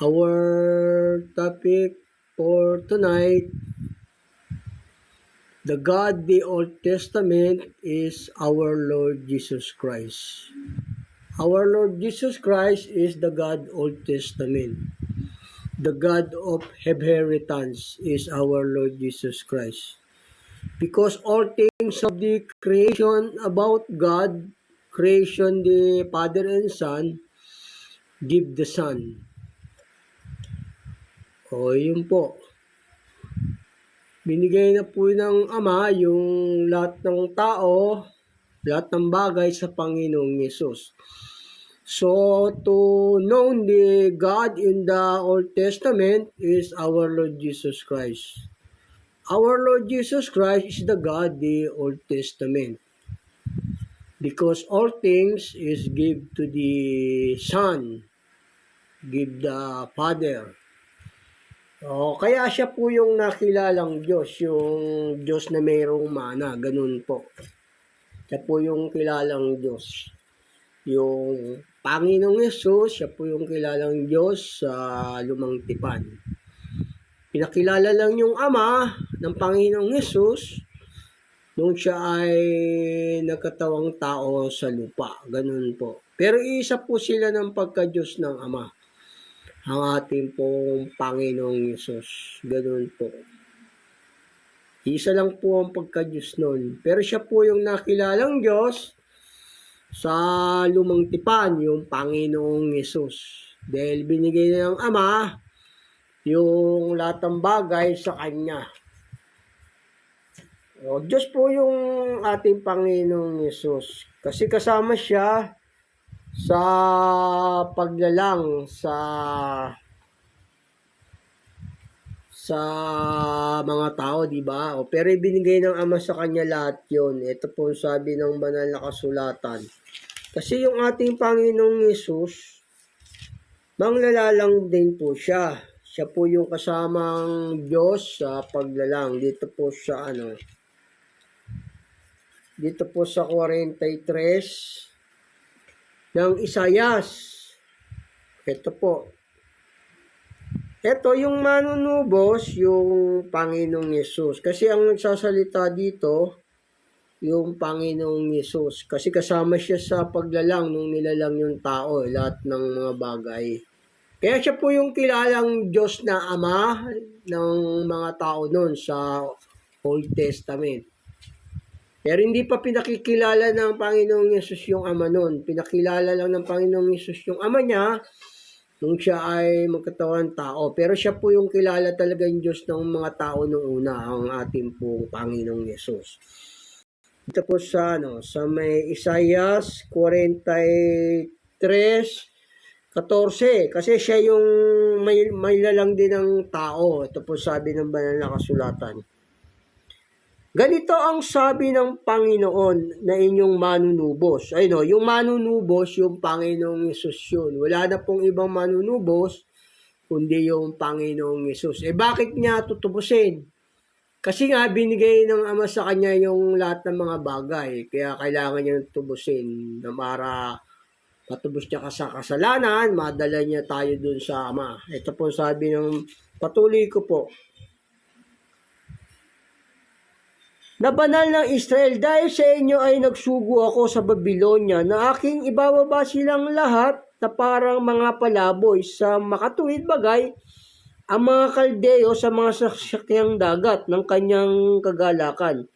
Our topic for tonight, the God the Old Testament is our Lord Jesus Christ. Our Lord Jesus Christ is the God Old Testament. The God of inheritance is our Lord Jesus Christ. Because all things of the creation about God, creation the Father and Son, give the Son. O yun po. Binigay na po ng Ama yung lahat ng tao, lahat ng bagay sa Panginoong Yesus. So, to know the God in the Old Testament is our Lord Jesus Christ. Our Lord Jesus Christ is the God the Old Testament. Because all things is give to the Son, give the Father. Kaya siya po yung nakilalang Diyos, yung Diyos na mayroong mana, ganun po. Siya po yung kilalang Diyos. Yung Panginoong Yesus, siya po yung kilalang Diyos sa lumang tipan. Pinakilala lang yung Ama ng Panginoong Yesus nung siya ay nagkatawang tao sa lupa. Ganun po. Pero isa po sila ng pagka-Diyos ng Ama. Ang ating pong Panginoong Yesus. Ganun po. Isa lang po ang pagka-Diyos nun. Pero siya po yung nakilalang Diyos sa lumang tipan, yung Panginoong Yesus. Dahil binigay ng Ama yung lahat ng bagay sa Kanya. Diyos po yung ating Panginoong Yesus. Kasi kasama siya sa paglalang sa mga tao, di ba? Pero ibinigay ng Ama sa kanya lahat 'yon. Ito po sabi ng banal na kasulatan. Kasi yung ating Panginoong Yesus, manglalalang din po siya. Siya po yung kasamang Diyos sa paglalang. Dito po sa Dito po sa 43 ng Isayas. Ito po. Ito yung manunubos, yung Panginoong Yesus. Kasi ang nagsasalita dito, yung Panginoong Yesus. Kasi kasama siya sa paglalang nung nilalang yung tao, lahat ng mga bagay. Kaya siya po yung kilalang Diyos na Ama ng mga tao noon sa Old Testament. Pero hindi pa pinakikilala ng Panginoong Yesus yung Ama noon. Pinakilala lang ng Panginoong Yesus yung Ama niya nung siya ay magkatawan tao. Pero siya po yung kilala talaga yung Diyos ng mga tao noong una, ang ating pong Panginoong Yesus. Ito po sa may Isaias 43:14. Kasi siya yung may lalang din ng tao. Ito po sabi ng banal na kasulatan. Ganito ang sabi ng Panginoon na inyong manunubos. Ay yung manunubos, yung Panginoong Yesus yun. Wala na pong ibang manunubos, kundi yung Panginoong Yesus. Bakit niya tutubusin? Kasi nga, binigay ng Ama sa kanya yung lahat ng mga bagay. Kaya kailangan niya tubusin na para patubos niya sa kasalanan, madala niya tayo dun sa Ama. Ito po sabi ng patuloy ko po. Na banal ng Israel, dahil sa inyo ay nagsugo ako sa Babylonia na aking ibababa silang lahat na parang mga palaboy sa makatuwid bagay ang mga Kaldeo sa mga sasakyang dagat ng kanyang kagalakan.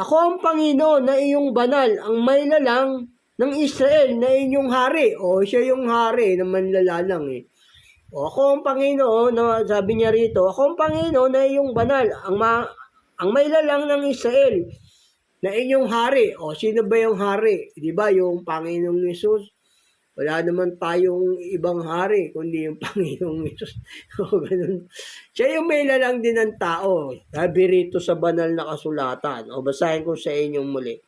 Ako ang Panginoon na iyong banal, ang may lalang ng Israel na inyong hari. Siya yung hari na manlalalang ako ang Panginoon, sabi niya rito, ako ang Panginoon na iyong banal, ang may lalang ng Israel na inyong hari. Sino ba yung hari? Di ba yung Panginoong Yesus? Wala naman tayong ibang hari, kundi yung Panginoong Yesus. Ganun. Siya yung may lalang din ng tao. Sabi rito sa banal na kasulatan. Basahin ko sa inyong muli.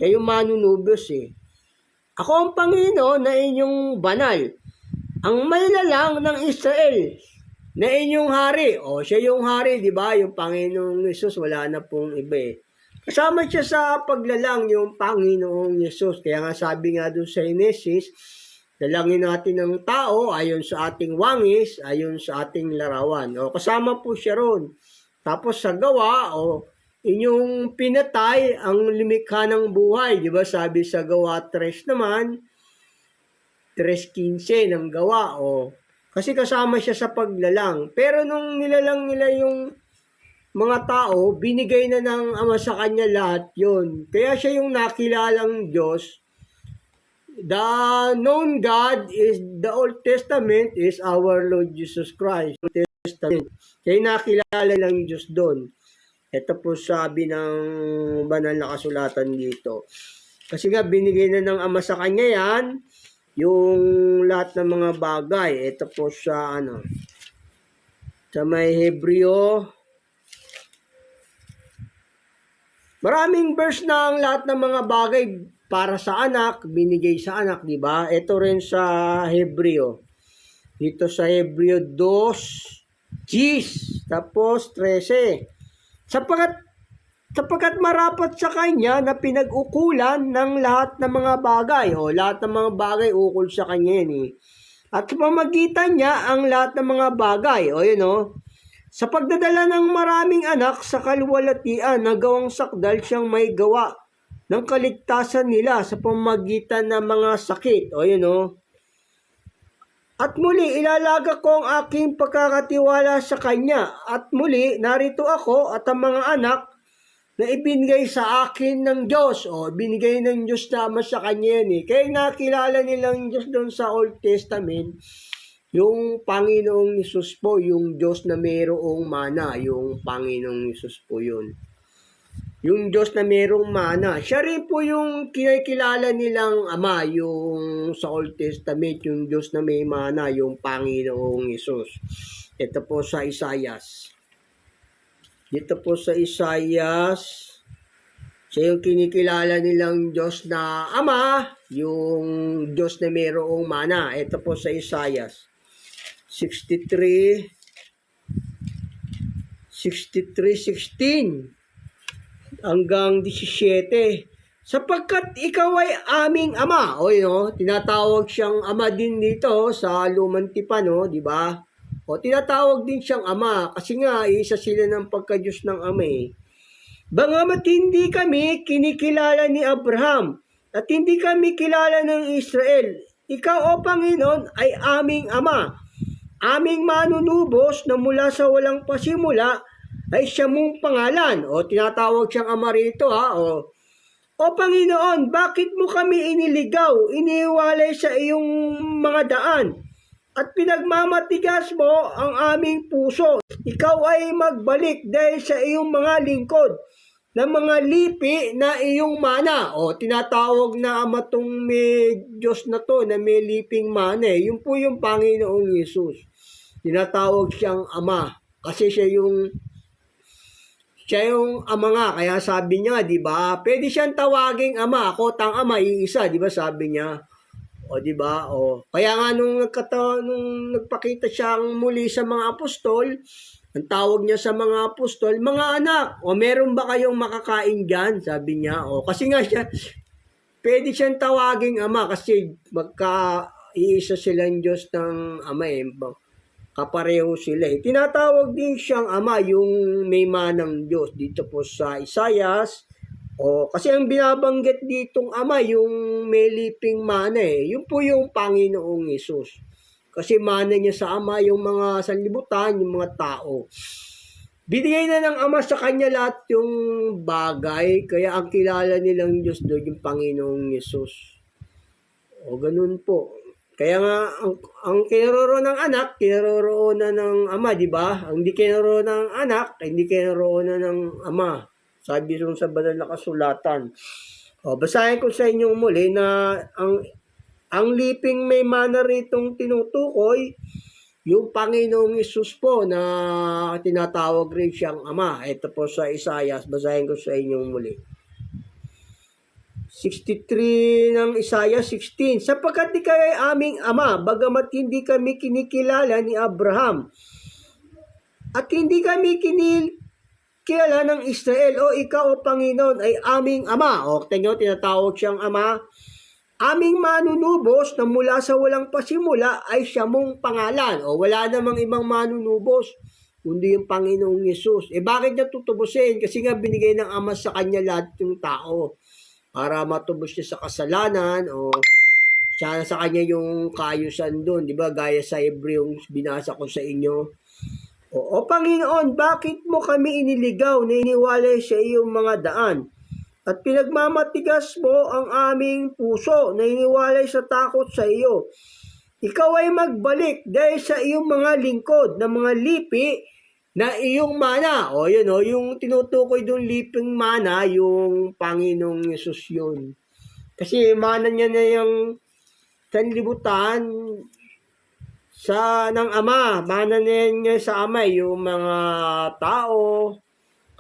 Siya yung manunubos Ako ang Panginoon na inyong banal, ang may lalang ng Israel na inyong hari. Siya yung hari, di ba? Yung Panginoong Yesus, wala na pong iba Kasama siya sa paglalang yung Panginoong Yesus. Kaya nga sabi nga doon sa Genesis, Dalangin natin ng tao ayon sa ating wangis, ayon sa ating larawan. O kasama po siya ron. Tapos sa gawa, inyong pinatay ang lumikha ng buhay. Di ba sabi sa gawa 3 naman, 3:15 ng gawa. Kasi kasama siya sa paglalang. Pero nung nilalang nila yung mga tao, binigay na ng Ama sa kanya lahat yon. Kaya siya yung nakilalang Diyos. The known God is the Old Testament is our Lord Jesus Christ. Old Testament. Kaya nakilala lang Diyos doon. Ito po sabi ng banal na kasulatan dito. Kasi nga binigay na ng Ama sa kanya yan, yung lahat ng mga bagay. Ito po sa sa may Hebreo. Maraming verse na ang lahat ng mga bagay para sa anak, binigay sa anak, di ba? Ito rin sa Hebreo. Dito sa Hebreo 2:10, tapos 13. Sapagkat marapat sa kanya na pinag-ukulan ng lahat ng mga bagay. Lahat ng mga bagay ukol sa kanya yan eh. At sa pamagitan niya ang lahat ng mga bagay. Sa pagdadala ng maraming anak sa kaluwalhatian, nagawang sakdal siyang may gawa ng kaligtasan nila sa pamamagitan ng mga sakit. At muli, ilalaga ko ang aking pagkakatiwala sa Kanya. At muli, narito ako at ang mga anak na ibinigay sa akin ng Diyos. Binigay ng Diyos na Ama sa Kanya yan eh. Kaya nakilala nilang Diyos doon sa Old Testament, yung Panginoong Hesus po, yung Diyos na mayroong mana, yung Panginoong Hesus po yun. Yung Diyos na mayroong mana. Siya rin po yung kinikilala nilang Ama, yung sa Old Testament, yung Diyos na may mana, yung Panginoong Hesus. Ito po sa Isaias. Dito po sa Isaias, siya yung kinikilala nilang Diyos na Ama, yung Diyos na mayroong mana. Ito po sa Isaias 63:16 hanggang 17. Sapagkat ikaw ay aming Ama. Tinatawag siyang Ama din dito sa Lumang Tipan, di ba? Tinatawag din siyang Ama kasi nga isa sila ng pagka-Diyos ng Ama eh. Bagamat hindi kami kinikilala ni Abraham at hindi kami kilala ng Israel, ikaw, O Panginoon, ay aming Ama. Aming manunubos na mula sa walang pasimula ay siya mong pangalan. Tinatawag siyang Ama rito O Panginoon, bakit mo kami iniligaw, iniwalay sa iyong mga daan, at pinagmamatigas mo ang aming puso? Ikaw ay magbalik dahil sa iyong mga lingkod ng mga lipi na iyong mana. Tinatawag na Ama tong may Diyos na to, na may liping mana. Yun po yung Panginoong Hesus. Tinatawag siyang Ama kasi siya yung Ama nga. Kaya sabi niya, di ba, pwede siyang tawaging Ama. Ako tang Ama, iisa, di ba, sabi niya. Di ba? Kaya nga nung nagpakita siyang muli sa mga apostol, ang tawag niya sa mga apostol, mga anak, meron ba kayong makakain dyan? Sabi niya. Kasi nga siya, pwede siyang tawaging Ama kasi magka-iisa silang Diyos ng Ama eh. Kapareho sila eh. Tinatawag din siyang Ama, yung may manang Diyos. Dito po sa Isaias, kasi ang binabanggit ditong Ama, yung may liping mana eh. Yun po yung Panginoong Hesus. Kasi mana niya sa Ama yung mga sanlibutan, yung mga tao. Binigay na ng Ama sa kanya lahat yung bagay, kaya ang kilala nilang Diyos doon yung Panginoong Hesus. Ganun po. Kaya nga, ang kinaroroon ng anak, kinaroroon na ng Ama, di ba? Ang di kinaroroon ng anak, hindi kinaroroon na ng Ama. Sabi rin sa banal na kasulatan. Basahin ko sa inyo muli na ang liping may mana ritong tinutukoy, yung Panginoong Hesus po na tinatawag rin siyang Ama. Ito po sa Isaias, basahin ko sa inyo muli. 63 ng Isaiah 16. Sapagkat ikaw ay aming Ama, bagamat hindi kami kinikilala ni Abraham, at hindi kami kinikilala ng Israel, ikaw, O Panginoon, ay aming Ama. Tingnan, tinatawag siyang Ama. aming manunubos na mula sa walang pasimula ay siya mong pangalan. O wala namang ibang manunubos kundi yung Panginoong Yesus. Bakit niya tutubusin? Kasi nga binigay ng Ama sa kanya lahat ng tao para matubos niya sa kasalanan o siya sa kanya yung kaayusan doon. Diba? Gaya sa Hebreo yung binasa ko sa inyo. O Panginoon, bakit mo kami iniligaw na iniwalay sa iyong mga daan? At pinagmamatigas mo ang aming puso na iniwalay sa takot sa iyo. Ikaw ay magbalik dahil sa iyong mga lingkod na mga lipi na iyong mana. O yun o, yung tinutukoy doon liping mana, yung Panginoong Yesus yun. Kasi mana niya na yung sanlibutan ng Ama. Mana niya sa Ama, yung mga tao.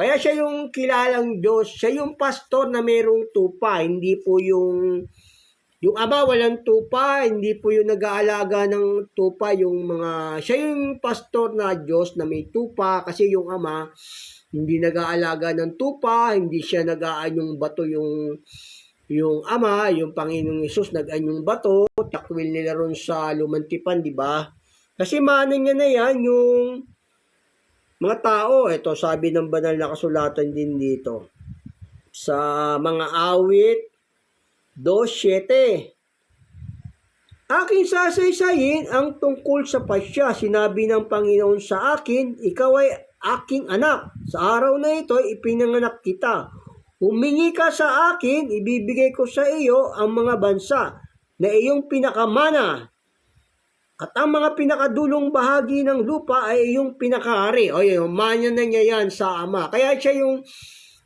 Kaya siya yung kilalang Diyos. Siya yung pastor na mayroong tupa. Hindi po yung Ama walang tupa. Hindi po yung nag-aalaga ng tupa. Siya yung pastor na Diyos na may tupa. Kasi yung Ama hindi nag-aalaga ng tupa. Hindi siya nag-aanyong bato yung Ama, yung Panginoong Yesus nag-anyong bato. Takwil nila ron sa lumantipan, di ba? Kasi maano niya na yan yung mga tao. Ito, sabi ng banal na kasulatan din dito. Sa mga awit 2:7. Aking sasaysayin ang tungkol sa pasya. Sinabi ng Panginoon sa akin, ikaw ay aking anak. Sa araw na ito, ipinanganak kita. Humingi ka sa akin, ibibigay ko sa iyo ang mga bansa na iyong pinakamana. At ang mga pinakadulong bahagi ng lupa ay iyong pinakahari. O yung manya na niya yan sa Ama. Kaya siya yung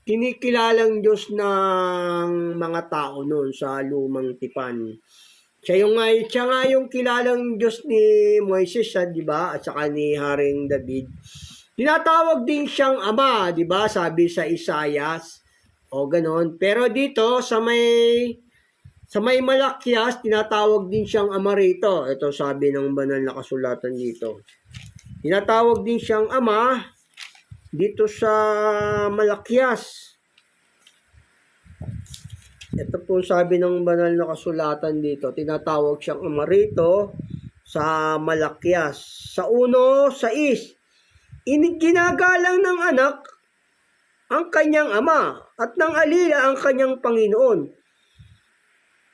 kinikilalang Diyos ng mga tao noon sa lumang tipan. Siya nga yung kilalang Diyos ni Moises, di ba? At saka ni Haring David. Tinatawag din siyang Ama, di ba? Sabi sa Isaias. O ganon. Pero dito sa may Malakias, tinatawag din siyang Ama rito. Ito sabi ng banal na kasulatan dito. Tinatawag din siyang Ama dito sa Malakias. Ito po sabi ng banal na kasulatan dito. Tinatawag siyang Ama rito sa Malakias. Sa 1:6, ginagalang ng anak ang kanyang ama at ng alila ang kanyang Panginoon.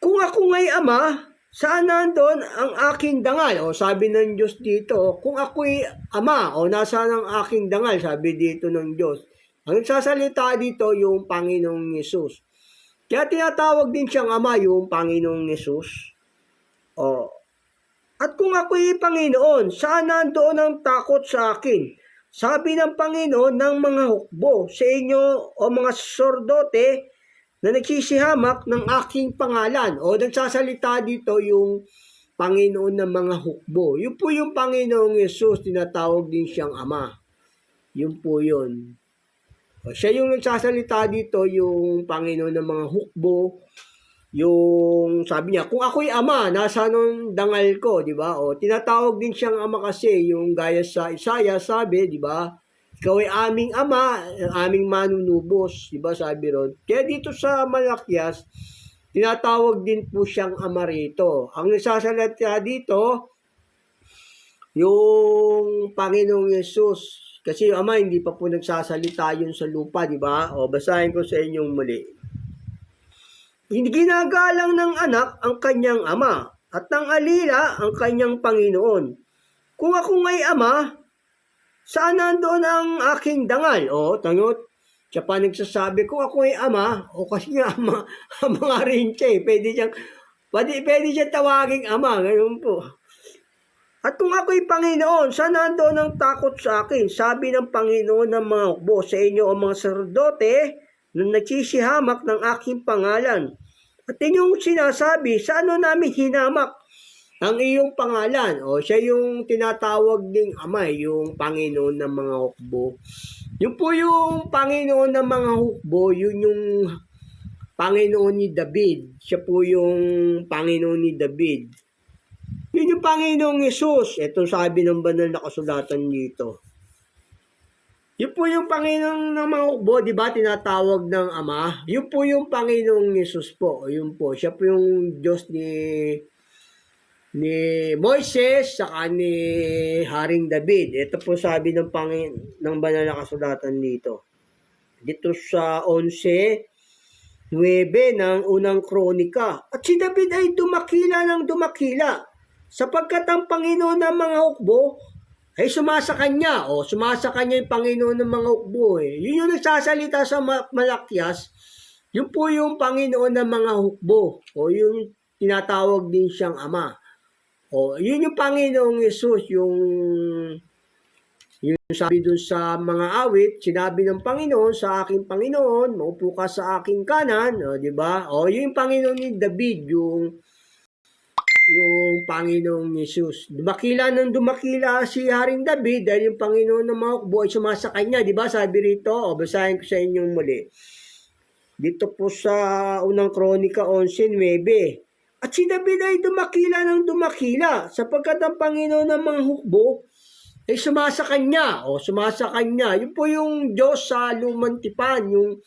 Kung ako nga'y Ama, saan nandoon ang aking dangal? O sabi ng Diyos dito, kung ako'y Ama, o nasaan ang aking dangal? Sabi dito ng Diyos. Ang nagsasalita dito yung Panginoong Yesus. Kaya tinatawag din siyang Ama yung Panginoong Yesus. O, at kung ako'y Panginoon, saan nandoon ang takot sa akin? Sabi ng Panginoon ng mga hukbo sa inyo o mga sordote na nagsisihamak ng aking pangalan. O nagsasalita dito yung Panginoon ng mga hukbo. Yun po yung Panginoong Yesus, tinatawag din siyang Ama. Yun po yun. O, siya yung nagsasalita dito, yung Panginoon ng mga hukbo. Yung sabi niya, kung ako'y Ama, nasa nung dangal ko, di ba? O tinatawag din siyang Ama kasi, yung gaya sa Isaiah, sabi, di ba? Ikaw ay aming Ama, aming manunubos, di ba? Sabi ron. Kaya dito sa Malakias, tinatawag din po siyang Ama rito. Ang nagsasalita dito, yung Panginoong Yesus. Kasi yung Ama, hindi pa po nagsasalita yun sa lupa, di ba? O basahin ko sa inyong muli. Ginagalang ng anak ang kanyang ama at ng alila ang kanyang Panginoon. Kung ako nga'y Ama, saan nandoon ang aking dangal? O, tangot, siya pa nagsasabi, kung ako ay Ama, o kasi nga Ama nga rin siya eh. Pwede siyang tawaging Ama, ganoon po. At kung ako'y Panginoon, saan nandoon ang takot sa akin? Sabi ng Panginoon ng mga hukbo sa inyo o mga sacerdote na nagsisihamak ng aking pangalan. At inyong sinasabi, sa ano namin hinamak ang iyong pangalan? O siya yung tinatawag ding Ama, yung Panginoon ng mga hukbo. Yun po yung Panginoon ng mga hukbo, yun yung Panginoon ni David. Siya po yung Panginoon ni David. Yun yung Panginoong Yesus. Ito sabi ng banal na kasulatan dito. Yun po yung Panginoon ng mga hukbo, di ba, tinatawag ng Ama. Yun po yung Panginoong Yesus po. Yun po, siya po yung Diyos ni Moises saka ni Haring David. Ito po sabi ng ng banal na kasulatan dito. Dito sa 11:9 ng unang kronika. At si David ay dumakila ng dumakila sapagkat ang Panginoon ng mga hukbo ay sumasa kanya. O, sumasa kanya yung Panginoon ng mga hukbo. Yun yung nagsasalita sa Malakyas. Yun po yung Panginoon ng mga hukbo. O, yung tinatawag din siyang Ama. O, yun yung Panginoong Yesus. Yung sabi dun sa mga awit, sinabi ng Panginoon sa aking Panginoon, maupo ka sa aking kanan. O, diba? O, yun yung Panginoon ni David. Yung Panginoong Yesus. Dumakila ng dumakila si Haring David dahil yung Panginoon ng mga hukbo ay sumasa kanya. Diba? Sabi rito, o basahin ko sa inyong muli. Dito po sa unang kronika 11:9. At si David ay dumakila ng dumakila sapagkat ang Panginoon ng mga hukbo ay sumasa kanya. O sumasa kanya. Yun po yung Diyos sa lumang tipan. Yung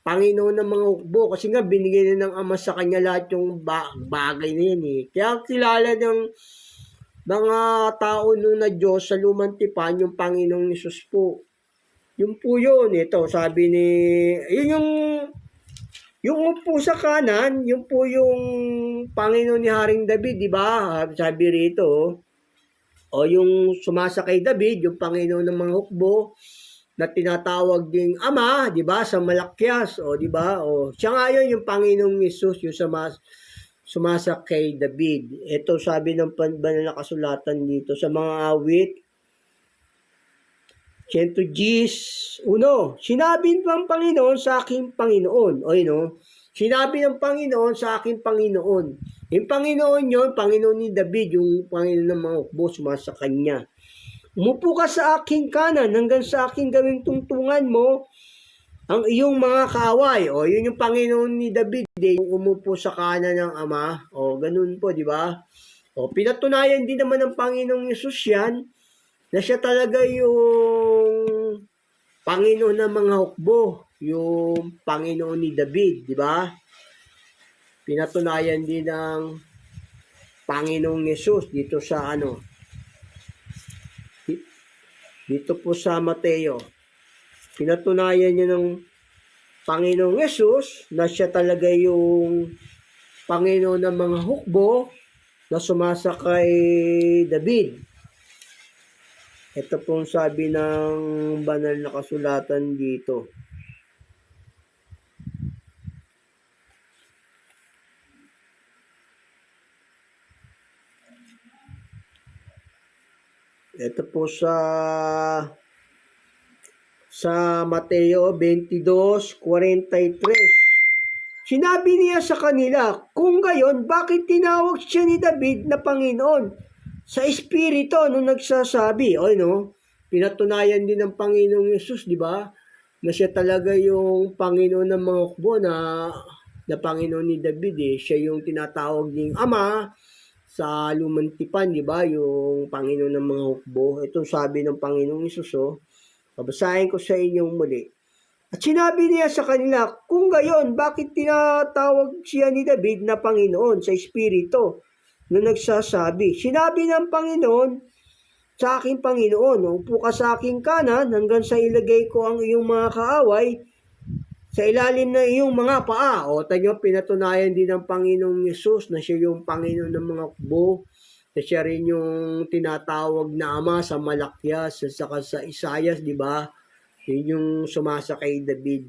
Panginoon ng mga hukbo. Kasi nga, binigay na ng Ama sa kanya lahat yung bagay na yan eh. Kaya kilala ng mga tao nung na Diyos sa lumang tipan, yung Panginoong Yesus po. Yun po yun. Ito, sabi ni... Yun yung upo sa kanan, yun po yung Panginoon ni Haring David, di ba? Sabi rito, o yung sumasa kay David, yung Panginoon ng mga hukbo, na tinatawag ding Ama, 'di ba, sa Malakyas, o 'di ba? O siya nga 'yon, yung Panginoong Hesus, yung sumasa kay David. Ito sabi ng banal na kasulatan dito sa mga awit 110:1. Sinabi ng Panginoon sa aking Panginoon. O yun, sinabi ng Panginoon sa aking Panginoon. Yung Panginoon yun, Panginoon ni David, yung Panginoon ng mga hukbo, sumasa kanya. Umupo ka sa aking kanan hanggang sa aking gawing tungtungan mo ang iyong mga kaaway. O, yun yung Panginoon ni David, yung umupo sa kanan ng Ama. O, ganun po, di ba? O, pinatunayan din naman ng Panginoong Yesus yan, na siya talaga yung Panginoon ng mga hukbo, yung Panginoon ni David, di ba? Pinatunayan din ng Panginoong Yesus dito sa dito po sa Mateo. Pinatunayan niya ng Panginoong Yesus na siya talaga yung Panginoon ng mga hukbo na sumasa kay David. Ito pong sabi ng banal na kasulatan dito. Ito po sa Mateo 22:43. Sinabi niya sa kanila, kung gayon, bakit tinawag siya ni David na Panginoon? Sa Espiritu nung nagsasabi, pinatunayan din ng Panginoong Yesus, di ba? Na siya talaga yung Panginoon ng mga hukbo na Panginoon ni David eh. Siya yung tinatawag ding Ama sa lumang tipan, di ba? Yung Panginoon ng mga hukbo. Ito sabi ng Panginoong Yesus, babasahin ko sa inyong muli. At sinabi niya sa kanila, kung gayon, bakit tinatawag siya ni David na Panginoon sa Espiritu na nagsasabi? Sinabi ng Panginoon sa aking Panginoon, upo ka sa aking kanan hanggang sa ilagay ko ang iyong mga kaaway sa ilalim ng iyong mga paa. O tanyo, pinatunayan din ng Panginoong Yesus na siya yung Panginoon ng mga hukbo, na siya rin yung tinatawag na Ama sa Malakyas, saka sa Isaias, di ba? Yun yung sumasa kay David.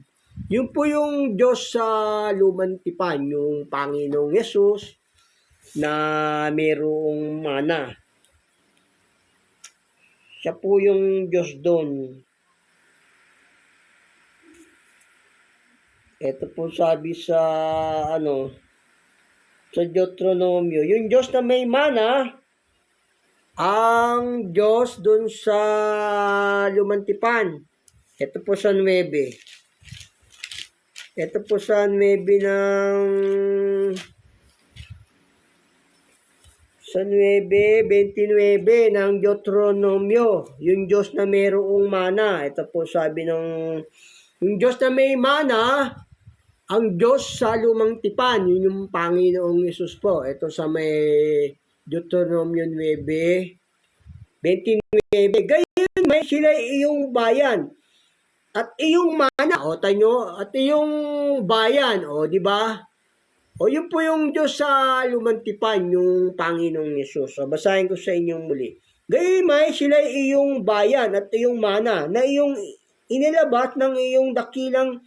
Yun po yung Diyos sa lumang tipan, yung Panginoong Yesus na mayroong mana. Siya po yung Diyos doon. Ito po sabi sa sa Deuteronomio, yung Diyos na may mana, ang Diyos doon sa lumantipan. Ito po sa 9. Ito po sa 9 ng sa 9:29 ng Deuteronomio, yung Diyos na mayroong mana. Ito po sabi ng, yung Diyos na may mana, ang Diyos sa lumang tipan, yun yung Panginoong Yesus po. Ito sa may Deuteronomio 9:29. Gayon may sila iyong bayan at iyong mana. O tanyo, at iyong bayan, o di ba? O yun po yung Diyos sa lumantipan, yung Panginoong Yesus. So, basahin ko sa inyong muli. Gayunmay sila iyong bayan at iyong mana na iyong inilabas ng iyong dakilang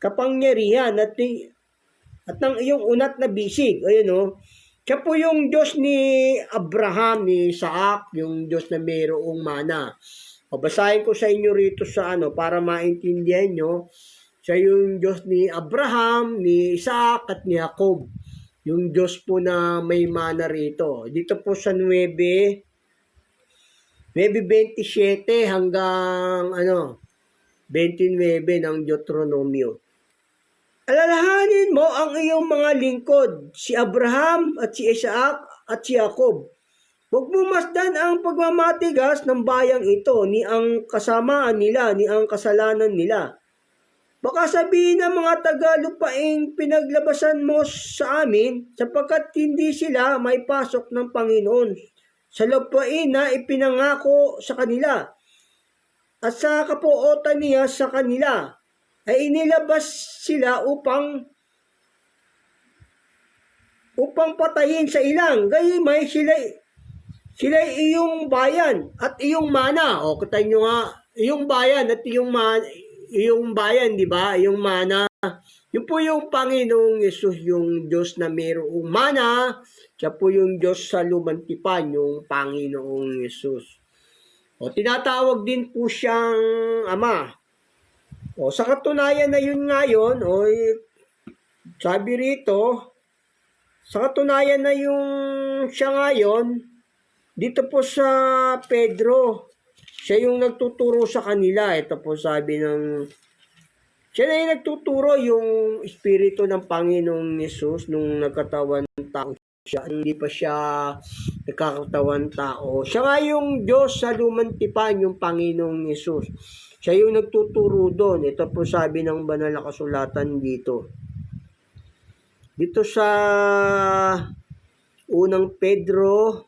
kapangyarihan at ng iyong unat na bisig. Ayun o. Siya po yung Diyos ni Abraham, ni Isaac, yung Diyos na mayroong mana. O basahin ko sa inyo rito sa para maintindihan nyo. Siya yung Diyos ni Abraham, ni Isaac, at ni Jacob. Yung Diyos po na may mana rito. Dito po sa 9:27 hanggang 29 ng Deuteronomio. Alalahanin mo ang iyong mga lingkod, si Abraham at si Isaac at si Jacob. Huwag mo masdan ang pagmamatigas ng bayang ito, ni ang kasamaan nila, ni ang kasalanan nila. Baka sabihin ng mga tagalupaing pinaglabasan mo sa amin sapagkat hindi sila maipasok ng Panginoon sa lupain na ipinangako sa kanila at sa kapuotan niya sa kanila ay inilabas sila upang patayin sa ilang. Gayunmay sila iyong bayan at iyong mana. O kita nyo nga, iyong bayan at iyong bayan, di ba? Yung mana. Yun po yung Panginoong Yesus, yung Diyos na mayroong mana. Siya po yung Diyos sa lumantipan, yung Panginoong Yesus. O tinatawag din po siyang Ama. O sa katunayan na yun ngayon, sabi rito, sa katunayan na yung siya ngayon, dito po sa Pedro, siya yung nagtuturo sa kanila. Ito po sabi siya na yung nagtuturo, yung Espiritu ng Panginoong Yesus nung nagkatawan tao siya. Hindi pa siya nagkakatawan tao. Siya nga yung Diyos sa lumantipan, yung Panginoong Yesus. Siya yung nagtuturo doon. Ito po sabi ng banal na kasulatan dito. Dito sa unang Pedro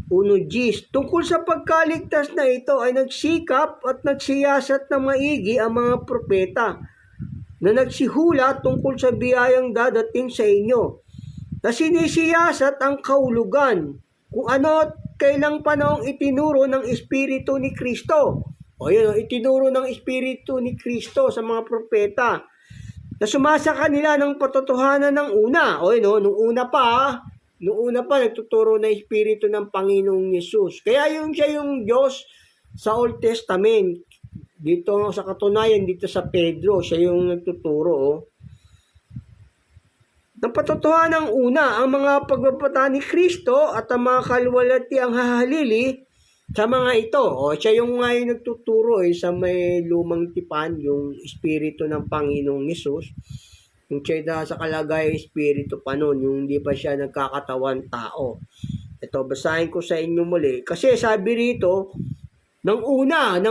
1:10, tungkol sa pagkaligtas na ito ay nagsikap at nagsiyasat na maigi ang mga propeta na nagsihula tungkol sa biyayang dadating sa inyo, na sinisiyasat ang kahulugan kung ano at kailang panahong itinuro ng Espiritu ni Kristo. O yun, itinuro ng Espiritu ni Kristo sa mga propeta na sumasa kanila ng patotohanan ng una. O yun, nung una pa, nagtuturo na Espiritu ng Panginoong Yesus. Kaya siya yung Diyos sa Old Testament. Dito sa katunayan, dito sa Pedro, siya yung nagtuturo. Ng patotohanan ng una, ang mga pagbabata ni Kristo at ang mga kaluwalhati ang hahalili sa mga ito. Siya yung ngayon nagtuturo sa may lumang tipan, yung Espiritu ng Panginoong Yesus. Yung siya sa kalagay Espiritu pa noon, yung hindi pa siya nagkakatawan tao. Ito, basahin ko sa inyo muli. Kasi sabi rito, nung una,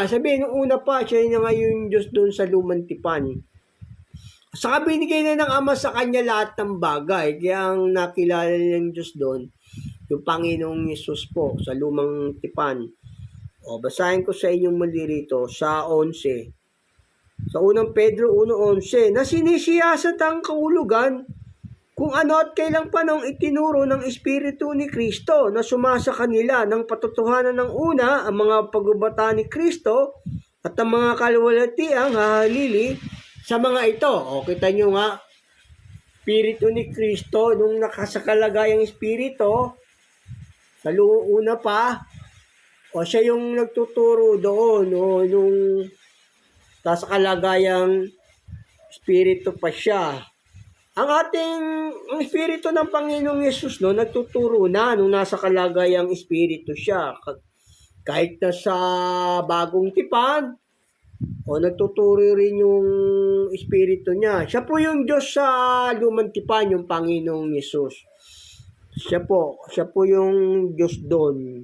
sabi, nung una pa, siya na ngayon Diyos doon sa lumang tipan. Saka binigay na ng Ama sa kanya lahat ng bagay. Kaya ang nakilala ng Diyos doon, yung Panginoong Yesus po, sa lumang tipan. Basahin ko sa inyo muli rito, sa 11. Sa unang Pedro 1:11, na sinisiyasat ang kahulugan kung ano at kailang panahong itinuro ng Espiritu ni Kristo na sumasa kanila ng patotohanan ng una, ang mga pagbabata ni Kristo at ang mga kaluwalhatiang hahalili sa mga ito. Kita nyo nga, Espiritu ni Kristo, nung nakasakalagayang Espiritu, sa una pa, siya yung nagtuturo doon, nung nasa kalagayang Espiritu pa siya. Ang Espiritu ng Panginoong Yesus nagtuturo na nung nasa kalagayang Espiritu siya. Kahit na sa bagong tipan, nagtuturo rin yung Espiritu niya. Siya po yung Diyos sa lumang tipan, yung Panginoong Yesus. Siya po yung Diyos doon.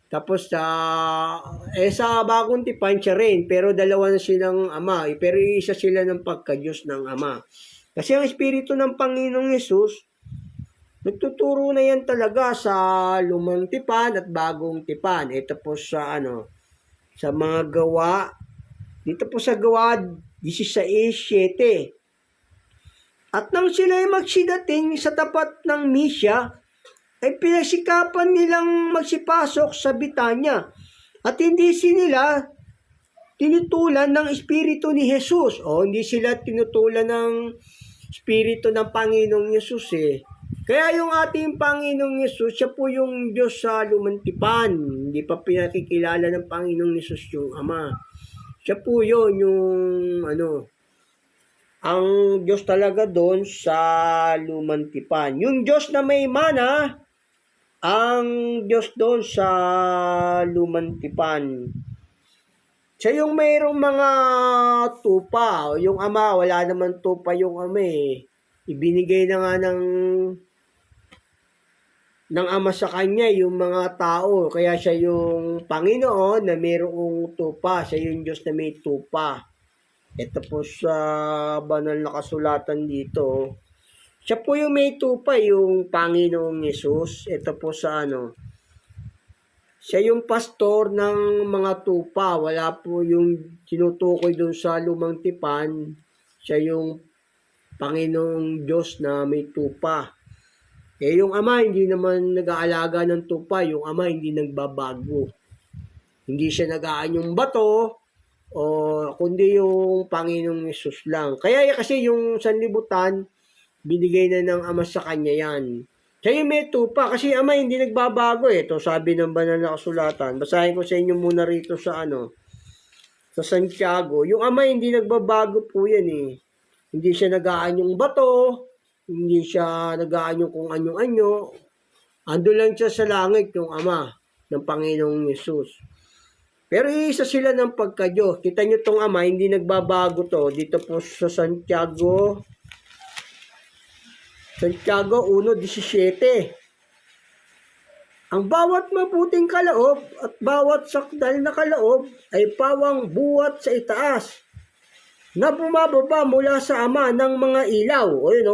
Tapos sa bagong tipan siya rin, pero dalawa na silang ama, pero isa sila ng pagka-Diyos ng Ama. Kasi ang Espiritu ng Panginoong Yesus, nagtuturo na yan talaga sa lumang tipan at bagong tipan. Ito po sa sa mga gawa, dito po sa gawa 16:7. At nang sila ay magsidating sa tapat ng Misya, ay pinagsikapan nilang magsipasok sa Bitanya at hindi sila tinutulan ng Espiritu ni Jesus. O hindi sila tinutulan ng Espiritu ng Panginoong Yesus eh. Kaya yung ating Panginoong Yesus, siya po yung Diyos sa lumang tipan. Hindi pa pinakikilala ng Panginoong Yesus yung Ama. Siya po yun, yung ang Diyos talaga doon sa lumang tipan. Yung Diyos na may mana, ang Diyos doon sa lumang tipan. Siya yung mayroong mga tupa. Yung Ama, wala naman tupa yung Ama eh. Ibinigay na nga ng Ama sa kanya yung mga tao. Kaya siya yung Panginoon na mayroong tupa. Siya yung Diyos na may tupa. Ito po sa banal na kasulatan dito. Siya po yung may tupa, yung Panginoong Yesus. Ito po sa siya yung pastor ng mga tupa. Wala po yung tinutukoy doon sa lumang tipan. Siya yung Panginoong Diyos na may tupa. Yung Ama hindi naman nag-aalaga ng tupa. Yung Ama hindi nagbabago. Hindi siya nag-aanyong bato, kundi yung Panginoong Yesus lang. Kaya kasi yung sanlibutan, binigay na ng Ama sa kanya yan. Siya yung may tupa kasi Ama hindi nagbabago eh. Ito sabi ng banal na kasulatan. Basahin ko sa inyo muna rito sa sa Santiago. Yung Ama hindi nagbabago po yan eh. Hindi siya nag-aanyong bato, hindi siya nag-aanyong kung anyo-anyo. Ando lang siya sa langit yung Ama ng Panginoong Yesus. Pero isa sila ng pagka-Diyos. Kita nyo tong Ama, hindi nagbabago to. Dito po sa Santiago 1:17. Ang bawat mabuting kaloob at bawat sakdal na kaloob ay pawang buwat sa itaas na bumababa mula sa Ama ng mga ilaw.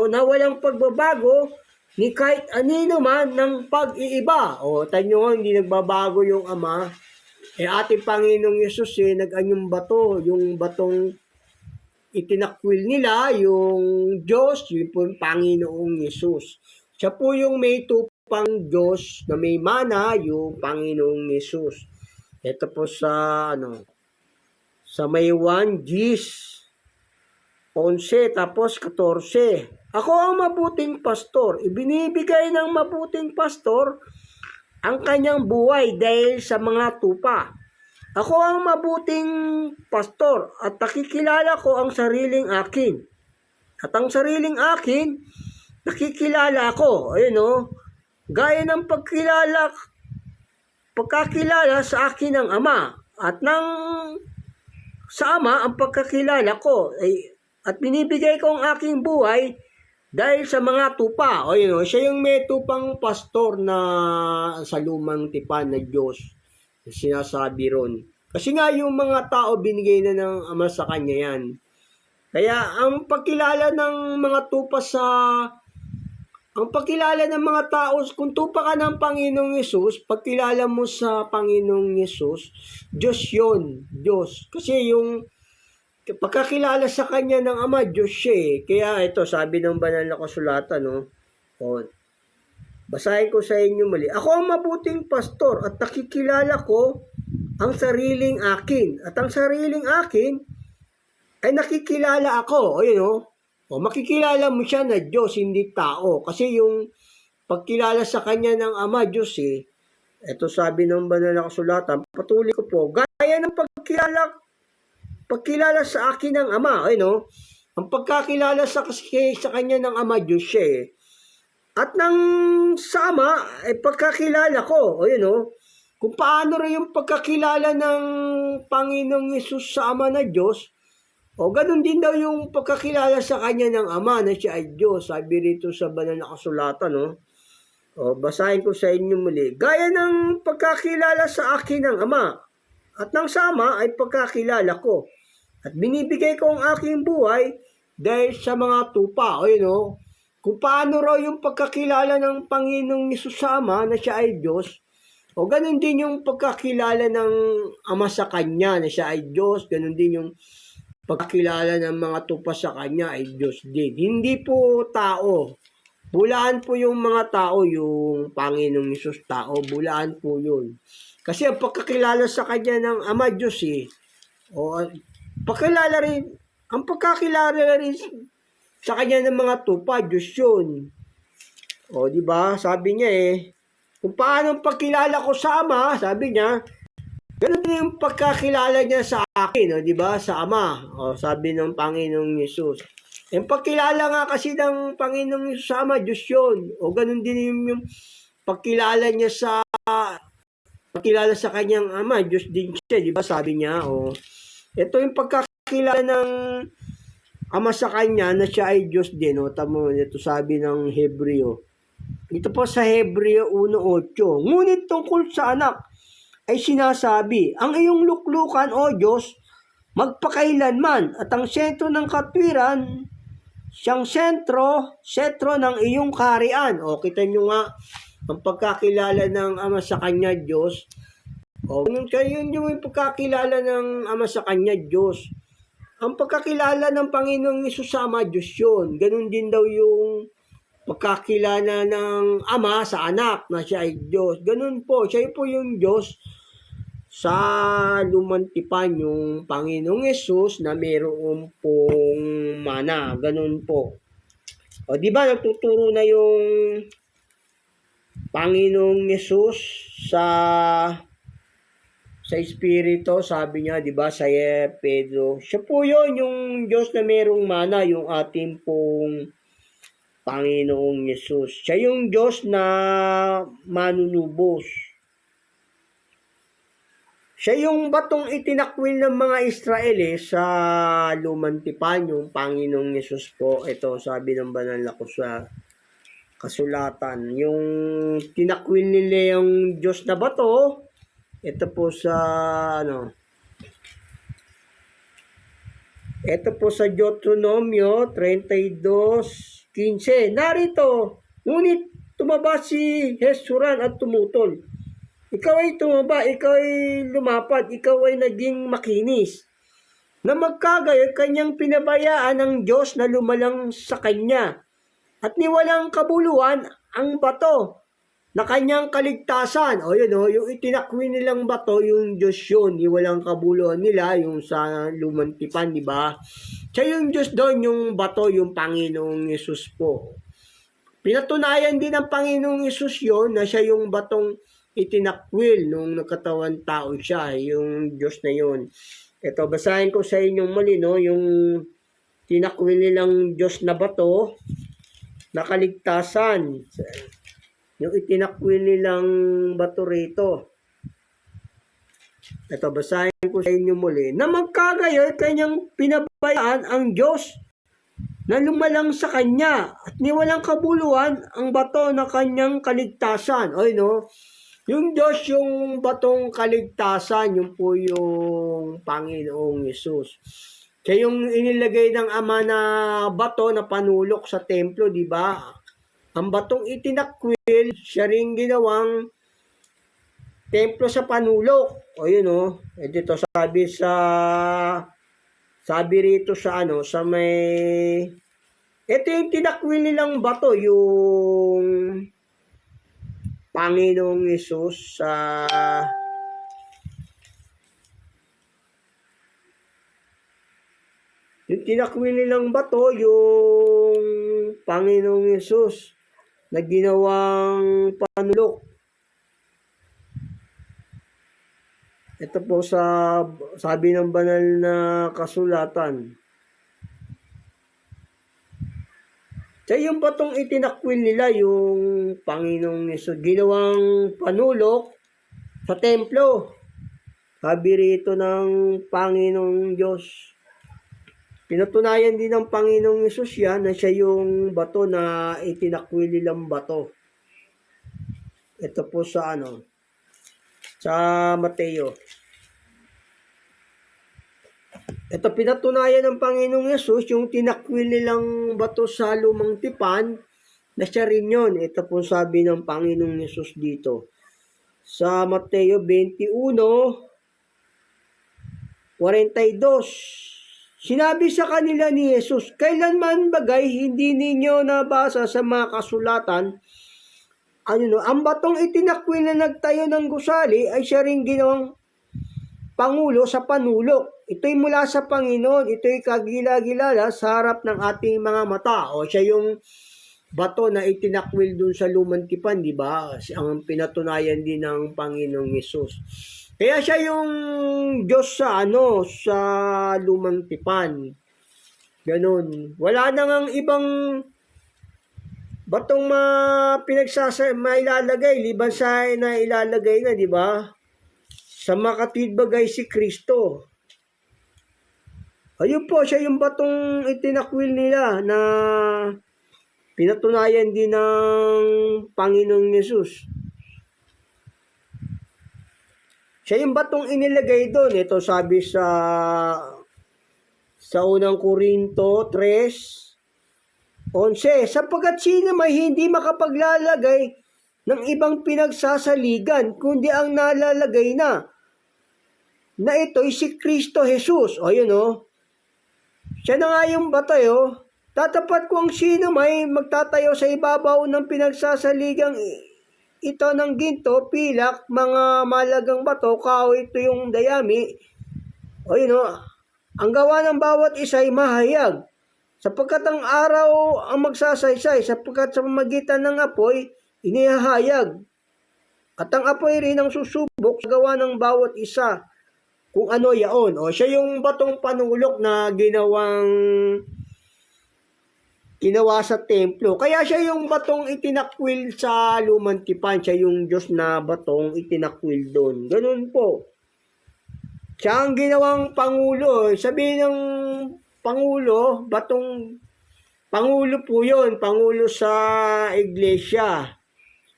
Na walang pagbabago ni kahit anino man ng pag-iiba. Tanyo hindi nagbabago yung Ama. Ating Panginoong Yesus nag-anyong bato. Yung batong itinakwil nila, yung Diyos, yun po yung Panginoong Yesus. Siya po yung may tupang Diyos na may mana, yung Panginoong Yesus. Ito po sa sa may 1 Gs 11 tapos 14. Ako ang mabuting pastor. Ibinibigay ng mabuting pastor ang kanyang buhay dahil sa mga tupa. Ako ang mabuting pastor at nakikilala ko ang sariling akin. At ang sariling akin, nakikilala ko. Gaya ng pagkakilala sa akin ng Ama. At sa Ama, ang pagkakilala ko. At binibigay ko ang aking buhay dahil sa mga tupa. Siya yung may tupang pastor na sa lumang tipan na Diyos. Sinasabi ron. Kasi nga yung mga tao binigay na ng Ama sa kanya yan. Kaya ang pagkilala ng mga tupa ang pagkilala ng mga tao, kung tupa ka ng Panginoong Yesus, pagkilala mo sa Panginoong Yesus, Diyos yun. Diyos. Kasi yung pagkakilala sa kanya ng Ama, Diyos siya eh. Kaya ito, sabi ng banal na kasulatan, basahin ko sa inyo muli. Ako ang mabuting pastor at nakikilala ko ang sariling akin. At ang sariling akin ay nakikilala ako. Makikilala mo siya na Diyos, hindi tao. Kasi yung pagkilala sa kanya ng Ama, Diyos eh. Ito sabi ng banal na kasulatan, patuloy ko po, gaya ng pagkilala sa akin ng Ama. Ang pagkakilala sa kanya ng Ama, Diyos siya eh. At nang sa Ama, ay pagkakilala ko, kung paano rin yung pagkakilala ng Panginoong Yesus sa Ama na Diyos, ganun din daw yung pagkakilala sa kanya ng Ama na siya ay Diyos. Sabi rito sa banal na kasulatan, O, basahin ko sa inyo muli. Gaya ng pagkakilala sa akin ng Ama at ng Sama ay pagkakilala ko. At binibigay ko ang aking buhay dahil sa mga tupa. O yun o, kung paano raw yung pagkakilala ng Panginoong Hesus sa Ama na siya ay Diyos. O ganun din yung pagkakilala ng Ama sa Kanya na siya ay Diyos. Ganun din yung pagkakilala ng mga tupa sa Kanya ay Diyos din. Hindi po tao. Bulaan po yung mga tao, yung Panginoong Hesus tao. Bulaan po yun. Kasi ang pagkakilala sa Kanya ng Ama Diyos o pagkakilala rin, ang pagkakilala rin sa Kanya ng mga tupa, Diyos yun. O, di ba? Sabi niya kung paano ang pagkilala ko sa Ama, sabi niya, ganun din yung pagkakilala niya sa akin, di ba? Sa Ama. O, sabi ng Panginoong Hesus. Yung pagkilala nga kasi ng Panginoong Hesus sa Ama, Diyos yun. O ganun din yung pagkilala niya pagkilala sa kanyang Ama, Diyos din siya, di ba? Sabi niya, ito yung pagkakilala ng Ama sa kanya na siya ay Diyos din. Tamo, ito sabi ng Hebreo. Ito po sa Hebreo 1:8. Ngunit tungkol sa anak ay sinasabi, ang iyong luklukan, O Diyos, magpakailanman at ang sentro ng katwiran, siyang sentro ng iyong kaharian. O, kita nyo nga, ang pagkakilala ng Ama sa Kanya, Diyos. O, yun yung pagkakilala ng Ama sa Kanya, Diyos. Ang pagkakilala ng Panginoong Hesus sa Ama, Diyos yun. Ganun din daw yung pagkakilala ng Ama sa anak na siya ay Diyos. Ganun po, siya po yung Diyos sa lumantipan yung Panginoong Hesus na mayroon pong mana. Ganun po. O di ba nagtuturo na yung Panginoong Hesus sa Espiritu, sabi niya, di ba, sa Pedro. Siya po yun, yung Diyos na mayroong mana, yung ating pong Panginoong Hesus. Siya yung Diyos na manunubos. Siya yung batong itinakwil ng mga Israel sa lumantipan, yung Panginoong Hesus po. Ito, sabi ng banal na sa kasulatan. Yung tinakwil nila yung Diyos na bato, ito po sa, ito po sa Deuteronomio 32:15. Narito, ngunit tumaba si Hesuran at tumutol. Ikaw ay tumaba, ikaw ay lumapad, ikaw ay naging makinis. Na magkagayon, kanyang pinabayaan ng Diyos na lumalang sa kanya. At niwalang kabuluhan ang bato na kanyang kaligtasan. O yun yung itinakwil nilang bato, yung Diyos yun. Niwalang kabuluhan nila, yung sa lumantipan, di ba? Siya yung Diyos doon, yung bato, yung Panginoong Hesus po. Pinatunayan din ng Panginoong Hesus yun na siya yung batong itinakwil nung nagkatawan tao siya, yung Diyos na yun. Ito, basahin ko sa inyong muli, yung tinakwil nilang Diyos na bato, na kaligtasan. Yung itinakwil nilang bato rito. Ito, basahin ko sa inyo muli. Na magkagayon, kanyang pinabayaan ang Diyos na lumalang sa kanya at niwalang kabuluhan ang bato na kanyang kaligtasan. O yung Diyos yung batong kaligtasan, yung po yung Panginoong Hesus. Siya yung inilagay ng Ama na bato na panulok sa templo, di ba? Ang batong itinakwil, siya rin ginawang templo sa panulok. O yun dito sabi rito sa sa may, ito yung tinakwil nilang bato, yung Panginoong Hesus yung tinakwil nilang bato, yung Panginoong Hesus na ginawang panulok. Ito po sabi ng banal na kasulatan. Siya yung batong itinakwil nila, yung Panginoong Hesus, ginawang panulok sa templo. Sabi rito ng Panginoong Diyos. Pinatunayan din ng Panginoong Hesus yan na siya yung bato na itinakwil nilang bato. Ito po sa sa Mateo. Ito pinatunayan ng Panginoong Yesus, yung tinakwil nilang bato sa lumang tipan, na siya rin yun. Ito po sabi ng Panginoong Yesus dito. Sa Mateo 21:42. Sinabi sa kanila ni Jesus, kailanman bagay hindi ninyo nabasa sa mga kasulatan, ang batong itinakwil na nagtayo ng gusali ay siya rin ginawang pangulo sa panulok. Ito'y mula sa Panginoon. Ito'y kagila-gilala sa harap ng ating mga mata. O siya yung bato na itinakwil dun sa lumang tipan, di ba? Ang pinatunayan din ng Panginoong Yesus. Kaya siya yung Diyos sa sa lumang tipan. Ganun. Wala nang ibang batong mailalagay, liban sa na ilalagay na, di ba? Sa makatwid bagay si Kristo. Ayun po, siya yung batong itinakwil nila na pinatunayan din ng Panginoong Yesus. Siya yung batong inilagay doon. Ito sabi sa unang Korinto 3:11, sapagkat sino may hindi makapaglalagay ng ibang pinagsasaligan, kundi ang nalalagay na ito'y si Kristo Jesus. O yun siya na nga yung bato tatapat kung sino may magtatayo sa ibabaw ng pinagsasaligang ito ng ginto, pilak, mga malagang bato, kahoy, ito yung dayami. O yun ang gawa ng bawat isa ay mahayag, sapagkat ang araw ang magsasaysay, sapagkat sa pamagitan ng apoy, inihahayag. At ang apoy rin ang susubok sa gawa ng bawat isa, kung ano yaon. O siya yung batong panulok na ginawa sa templo. Kaya siya yung batong itinakwil sa lumang tipan. Siya yung Diyos na batong itinakwil doon. Ganun po. Siya ang ginawang pangulo. Sabihin ng pangulo, pangulo po yun. Pangulo sa iglesia.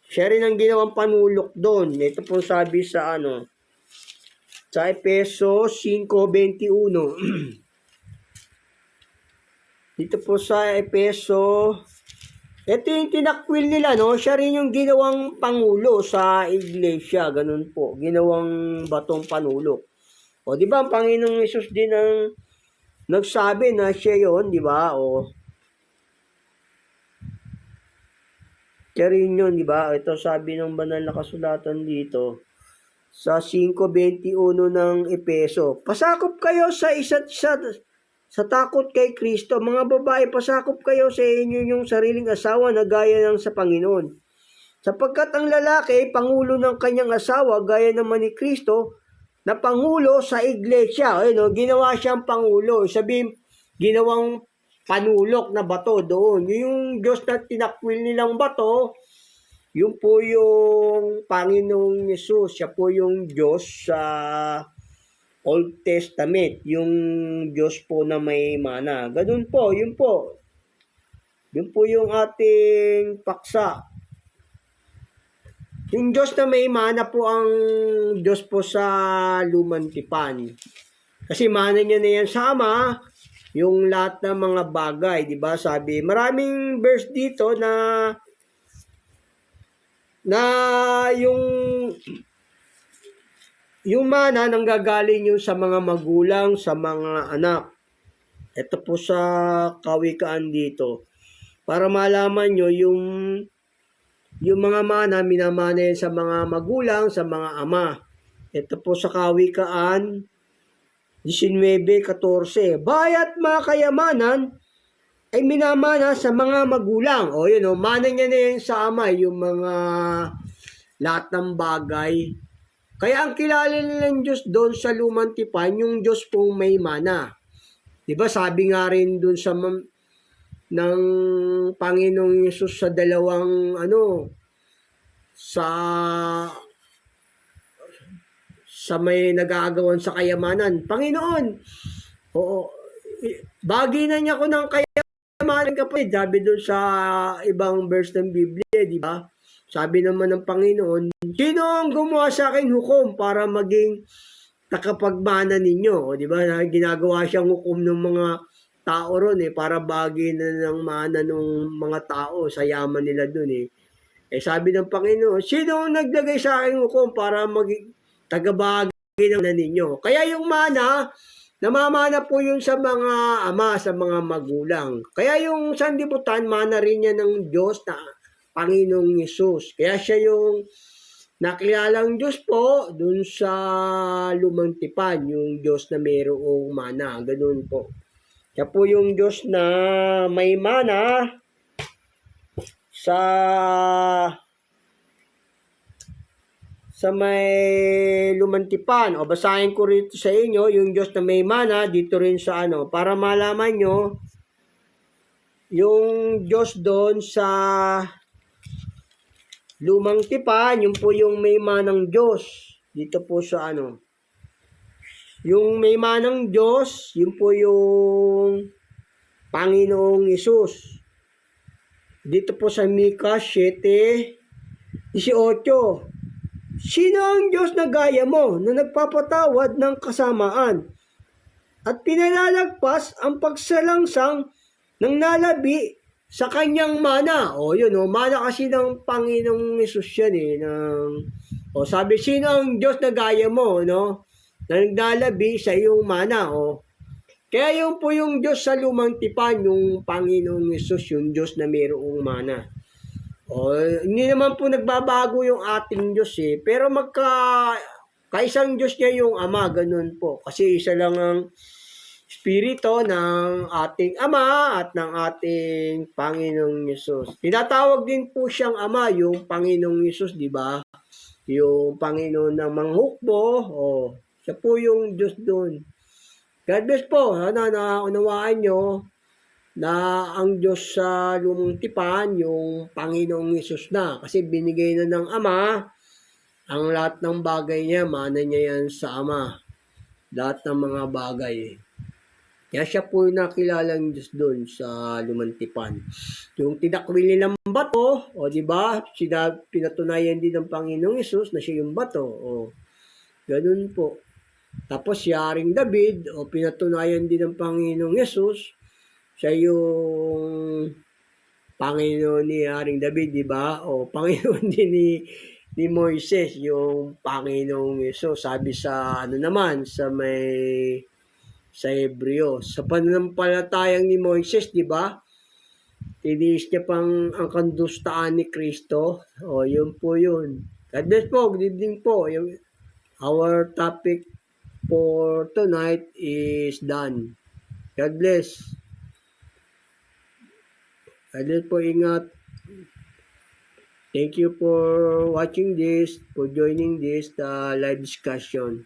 Siya rin ang ginawang panulok doon. Ito po sabi sa sa Efeso 5:21. Dito po sa Efeso, ito yung tinakwil nila, siya rin yung ginawang pangulo sa iglesia, ganun po, ginawang batong panulok. O di ba ang Panginoong Hesus din ang nagsabi na siya yon, di ba? O siya rin yun, di ba? Ito sabi ng banal na kasulatan dito sa 5:21 ng Efeso. Pasakop kayo sa isa't isa sa takot kay Kristo. Mga babae, pasakop kayo sa inyo yung sariling asawa na gaya ng sa Panginoon. Sapagkat ang lalaki, pangulo ng kanyang asawa, gaya naman ni Kristo, na pangulo sa iglesia. Ginawa siyang pangulo. Sabihin, ginawang panulok na bato doon. Yung Diyos na tinakwil nilang bato, yun po yung Panginoong Yesus. Siya po yung Diyos sa Old Testament. Yung Diyos po na may mana. Ganun po, yun po. Yun po yung ating paksa. Yung Diyos na may mana po ang Diyos po sa lumang tipan. Kasi mana niya na yan sama yung lahat ng mga bagay. Diba? Sabi, maraming verse dito na yung mana nanggagaling yung sa mga magulang, sa mga anak. Ito po sa kawikaan dito. Para malaman nyo yung mga mana, minamana yan sa mga magulang, sa mga ama. Ito po sa kawikaan 19:14. Bayat mga kayamanan ay minamana sa mga magulang. O yun mana niya na yan sa ama, yung mga lahat ng bagay. Kaya ang kilala nilang Diyos doon sa lumang tipan, yung Diyos pong may mana. Diba sabi nga rin doon sa ng Panginoong Yesus sa dalawang sa may nag-aagawan sa kayamanan. Panginoon, bagay na niya ko ng kayamanan kapatid. Sabi doon sa ibang verse ng Biblia, di ba? Sabi naman ng Panginoon, sino ang gumawa sa akin hukom para maging takapagmana ninyo? O, di ba? Ginagawa siyang hukom ng mga tao ron para bagay na ng mana ng mga tao sa yaman nila dun sabi ng Panginoon, sino ang naglagay sa akin hukom para maging tagabagay ng mana ninyo? Kaya yung mana, namamana po yun sa mga ama, sa mga magulang. Kaya yung sanlibutan, mana rin yan ng Diyos na Panginoong Yesus. Kaya siya yung nakilalang Diyos po dun sa lumang tipan, yung Diyos na mayroong mana. Ganun po. Siya po yung Diyos na may mana sa may lumantipan. O basahin ko rito sa inyo yung Diyos na may mana dito rin sa para malaman nyo yung Diyos doon sa lumang tipan, yung po yung may manang Diyos dito po sa yung may manang Diyos, yun po yung Panginoong Yesus. Dito po sa Mika 7:18. Sino ang Diyos na gaya mo na nagpapatawad ng kasamaan at pinalalagpas ang pagsalangsang ng nalabi sa kanyang mana? Yun mana kasi ng Panginoong Yesus yan sabi, sino ang Diyos na gaya mo, na naglalabi sa iyong mana, Kaya yun po yung Diyos sa lumang tipan, yung Panginoong Yesus, yung Diyos na mayroong mana. Hindi naman po nagbabago yung ating Diyos pero kaisang Diyos niya yung Ama, ganun po. Kasi isa lang ang Espiritu ng ating Ama at ng ating Panginoong Yesus. Tinatawag din po siyang Ama, yung Panginoong Yesus, di ba? Yung Panginoon ng manghukbo, siya po yung Diyos doon. God bless po, naunawaan nyo na ang Diyos sa lumang tipan, yung Panginoong Yesus na. Kasi binigay na ng Ama, ang lahat ng bagay niya, mana niya yan sa Ama. Lahat ng mga bagay. Kaya siya po yung nakilalang Diyos doon sa lumang tipan. Yung tinakwil nilang bato, di ba? Pinatunayan din ng Panginoong Yesus na siya yung bato. Ganun po. Tapos si Haring David, pinatunayan din ng Panginoong Yesus, siya yung Panginoon ni Haring David, di ba? Panginoon din ni Moises, yung Panginoong Yesus. Sabi sa sa Hebreo, sa pananampalatayang ni Moises, di ba? Tiniis niya pang ang kandustaan ni Kristo. Yun po yun. God bless po, good evening po. Our topic for tonight is done. God bless. God bless po, ingat. Thank you for watching this, for joining this live discussion.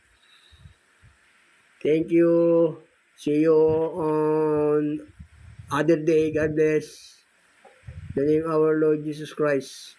Thank you. See you on other day. God bless. In the name of our Lord Jesus Christ.